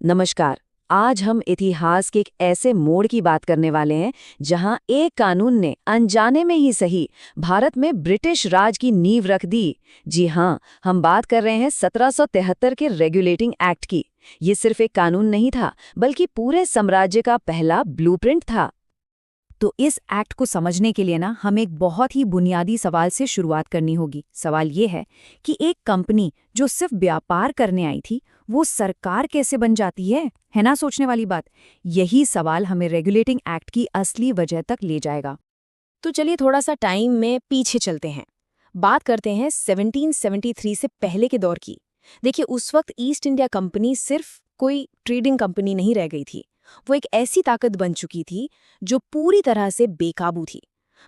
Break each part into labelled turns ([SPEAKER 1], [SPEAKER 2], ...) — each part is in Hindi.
[SPEAKER 1] नमस्कार। आज हम इतिहास के एक ऐसे मोड़ की बात करने वाले हैं जहां एक कानून ने अनजाने में ही सही भारत में ब्रिटिश राज की नींव रख दी। जी हां, हम बात कर रहे हैं 1773 के रेगुलेटिंग एक्ट की। ये सिर्फ एक कानून नहीं था, बल्कि पूरे साम्राज्य का पहला ब्लूप्रिंट था।
[SPEAKER 2] तो इस एक्ट को समझने के लिए हमें एक बहुत ही बुनियादी सवाल से शुरुआत करनी होगी। सवाल ये है कि एक कंपनी जो सिर्फ व्यापार करने आई थी, वो सरकार कैसे बन जाती है ना सोचने वाली बात। यही सवाल हमें रेगुलेटिंग एक्ट की असली वजह तक ले जाएगा।
[SPEAKER 3] तो चलिए थोड़ा सा टाइम में पीछे चलते हैं। बात करते हैं 1773 से पहले के दौर की। देखिए, उस वक्त ईस्ट इंडिया कंपनी सिर्फ कोई ट्रेडिंग कंपनी नहीं रह गई थी। वो एक ऐसी ताकत बन चुकी थी जो पूरी तरह से बेकाबू थी।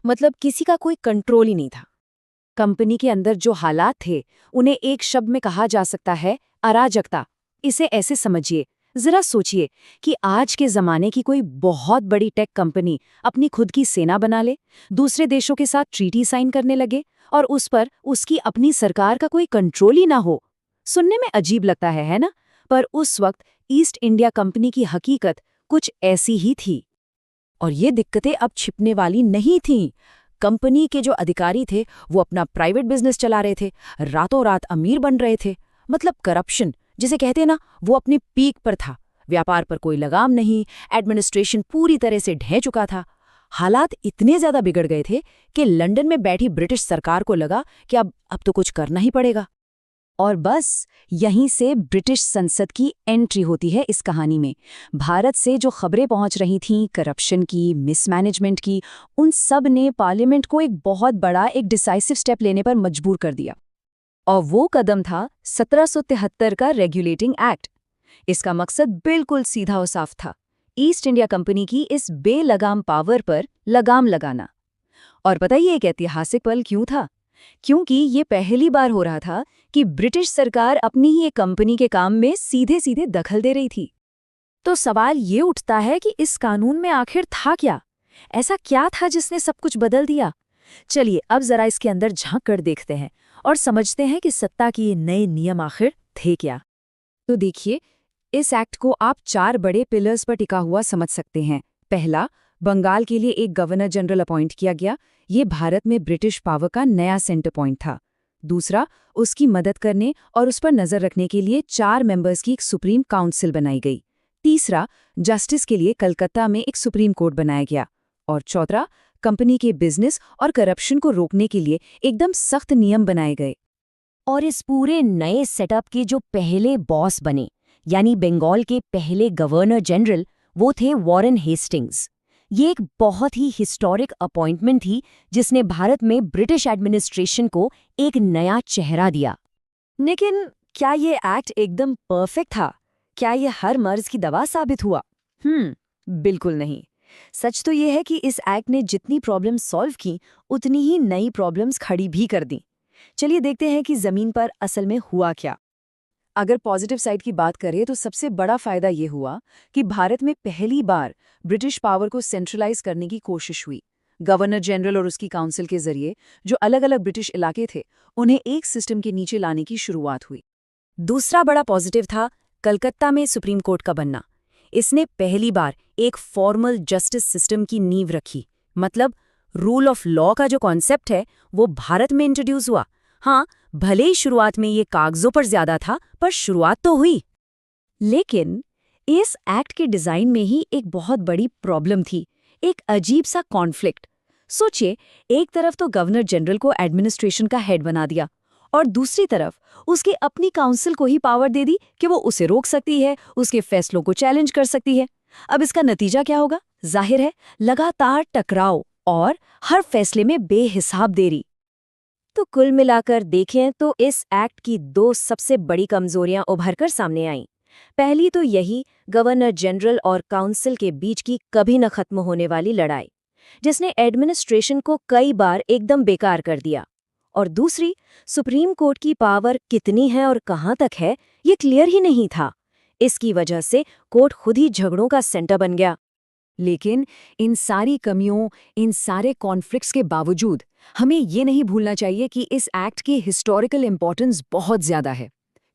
[SPEAKER 3] मतलब किसी का कोई कंट्रोल ही नहीं था।
[SPEAKER 2] कंपनी के अंदर जो हालात थे, उन्हें एक शब्द में कहा जा सकता है अराजकता। इसे ऐसे समझिए, जरा सोचिए कि आज के जमाने की कोई बहुत बड़ी टेक कंपनी अपनी खुद की सेना बना ले, दूसरे देशों के साथ ट्रीटी साइन करने लगे और उस पर उसकी अपनी सरकार का कोई कंट्रोल ही ना हो। सुनने में अजीब लगता है ना? पर उस वक्त ईस्ट इंडिया कंपनी की हकीकत कुछ ऐसी ही थी।
[SPEAKER 1] और ये दिक्कतें अब छिपने वाली नहीं थीं। कंपनी के जो अधिकारी थे, वो अपना प्राइवेट बिजनेस चला रहे थे, रातों रात अमीर बन रहे थे। मतलब करप्शन जिसे कहते हैं ना, वो अपनी पीक पर था। व्यापार पर कोई लगाम नहीं, एडमिनिस्ट्रेशन पूरी तरह से ढह चुका था। हालात इतने ज्यादा बिगड़ गए थे कि लंदन में बैठी ब्रिटिश सरकार को लगा कि अब तो कुछ करना ही पड़ेगा। और बस यहीं से ब्रिटिश संसद की एंट्री होती है इस कहानी में। भारत से जो खबरें पहुंच रही थीं करप्शन की, मिसमैनेजमेंट की, उन सब ने पार्लियामेंट को एक बहुत बड़ा, एक डिसाइसिव स्टेप लेने पर मजबूर कर दिया। और वो कदम था 1773 का रेगुलेटिंग एक्ट। इसका मकसद बिल्कुल सीधा और साफ था, ईस्ट इंडिया कंपनी की इस बेलगाम पावर पर लगाम लगाना। और पता ही एक ऐतिहासिक पल क्यों था? क्योंकि ये पहली बार हो रहा था कि ब्रिटिश सरकार अपनी ही एक कंपनी के काम में सीधे सीधे दखल दे रही थी।
[SPEAKER 2] तो सवाल ये उठता है कि इस कानून में आखिर था क्या? ऐसा क्या था जिसने सब कुछ बदल दिया? चलिए अब जरा इसके अंदर झांक कर देखते हैं और समझते हैं कि सत्ता की ये नए नियम आखिर थे क्या।
[SPEAKER 1] तो देखिए, इस एक्ट को आप 4 बड़े पिलर्स पर टिका हुआ समझ सकते हैं। पहला, बंगाल के लिए एक गवर्नर जनरल अपॉइंट किया गया। ये भारत में ब्रिटिश पावर का नया सेंटर पॉइंट था। दूसरा, उसकी मदद करने और उस पर नजर रखने के लिए 4 मेंबर्स की एक सुप्रीम काउंसिल बनाई गई। तीसरा, जस्टिस के लिए कलकत्ता में एक सुप्रीम कोर्ट बनाया गया। और चौथा, कंपनी के बिजनेस और करप्शन को रोकने के लिए एकदम सख्त नियम बनाए गए।
[SPEAKER 3] और इस पूरे नए सेटअप के जो पहले बॉस बने, यानी बंगाल के पहले गवर्नर जनरल, वो थे वॉरेन हेस्टिंग्स। ये एक बहुत ही हिस्टोरिक अपॉइंटमेंट थी जिसने भारत में ब्रिटिश एडमिनिस्ट्रेशन को एक नया चेहरा दिया।
[SPEAKER 2] लेकिन क्या ये एक्ट एकदम परफेक्ट था? क्या ये हर मर्ज की दवा साबित हुआ? बिल्कुल नहीं। सच तो ये है कि इस एक्ट ने जितनी प्रॉब्लम्स सॉल्व की, उतनी ही नई प्रॉब्लम्स खड़ी भी कर दी। चलिए देखते हैं कि जमीन पर असल में हुआ क्या।
[SPEAKER 1] अगर पॉजिटिव साइड की बात करें तो सबसे बड़ा फायदा ये हुआ कि भारत में पहली बार ब्रिटिश पावर को सेंट्रलाइज करने की कोशिश हुई। गवर्नर जनरल और उसकी काउंसिल के जरिए जो अलग अलग ब्रिटिश इलाके थे, उन्हें एक सिस्टम के नीचे लाने की शुरुआत हुई।
[SPEAKER 2] दूसरा बड़ा पॉजिटिव था कलकत्ता में सुप्रीम कोर्ट का बनना। इसने पहली बार एक फॉर्मल जस्टिस सिस्टम की नींव रखी। मतलब रूल ऑफ लॉ का जो कॉन्सेप्ट है, वो भारत में इंट्रोड्यूस हुआ। हाँ, भले ही शुरुआत में ये कागजों पर ज्यादा था, पर शुरुआत तो हुई। लेकिन इस एक्ट के डिजाइन में ही एक बहुत बड़ी प्रॉब्लम थी, एक अजीब सा कॉन्फ्लिक्ट। सोचिए, एक तरफ तो गवर्नर जनरल को एडमिनिस्ट्रेशन का हेड बना दिया और दूसरी तरफ उसकी अपनी काउंसिल को ही पावर दे दी कि वो उसे रोक सकती है, उसके फैसलों को चैलेंज कर सकती है। अब इसका नतीजा क्या होगा? जाहिर है, लगातार टकराव और हर फैसले में बेहिसाब देरी।
[SPEAKER 3] तो कुल मिलाकर देखें तो इस एक्ट की 2 सबसे बड़ी कमजोरियां उभरकर सामने आईं। पहली तो यही, गवर्नर जनरल और काउंसिल के बीच की कभी न खत्म होने वाली लड़ाई, जिसने एडमिनिस्ट्रेशन को कई बार एकदम बेकार कर दिया। और दूसरी, सुप्रीम कोर्ट की पावर कितनी है और कहां तक है, ये क्लियर ही नहीं था। इसकी वजह से कोर्ट खुद ही झगड़ों का सेंटर बन गया।
[SPEAKER 2] लेकिन इन सारी कमियों, इन सारे कॉन्फ्लिक्ट्स के बावजूद हमें ये नहीं भूलना चाहिए कि इस एक्ट की हिस्टोरिकल इंपॉर्टेंस बहुत ज्यादा है।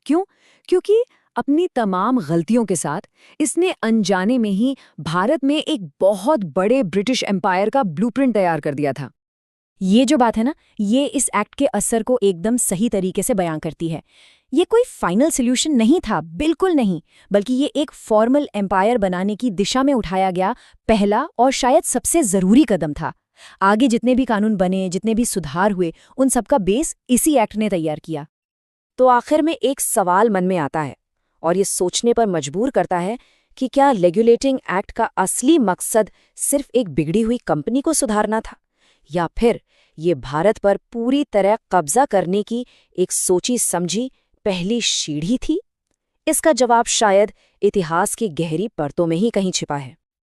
[SPEAKER 2] क्यों? क्योंकि अपनी तमाम गलतियों के साथ इसने अनजाने में ही भारत में एक बहुत बड़े ब्रिटिश एम्पायर का ब्लूप्रिंट तैयार कर दिया था।
[SPEAKER 3] ये जो बात है ना, ये इस एक्ट के असर को एकदम सही तरीके से बयां करती है। ये कोई फाइनल सॉल्यूशन नहीं था, बिल्कुल नहीं, बल्कि ये एक फॉर्मल एम्पायर बनाने की दिशा में उठाया गया पहला और शायद सबसे ज़रूरी कदम था। आगे जितने भी कानून बने, जितने भी सुधार हुए, उन सबका बेस इसी एक्ट ने तैयार किया। तो आखिर में एक सवाल मन में आता है और ये सोचने पर मजबूर करता है कि क्या रेगुलेटिंग एक्ट का असली मकसद सिर्फ एक बिगड़ी हुई कंपनी को सुधारना था, या फिर ये भारत पर पूरी तरह कब्जा करने की एक सोची समझी पहली सीढ़ी थी? इसका जवाब शायद इतिहास की गहरी परतों में ही कहीं छिपा है।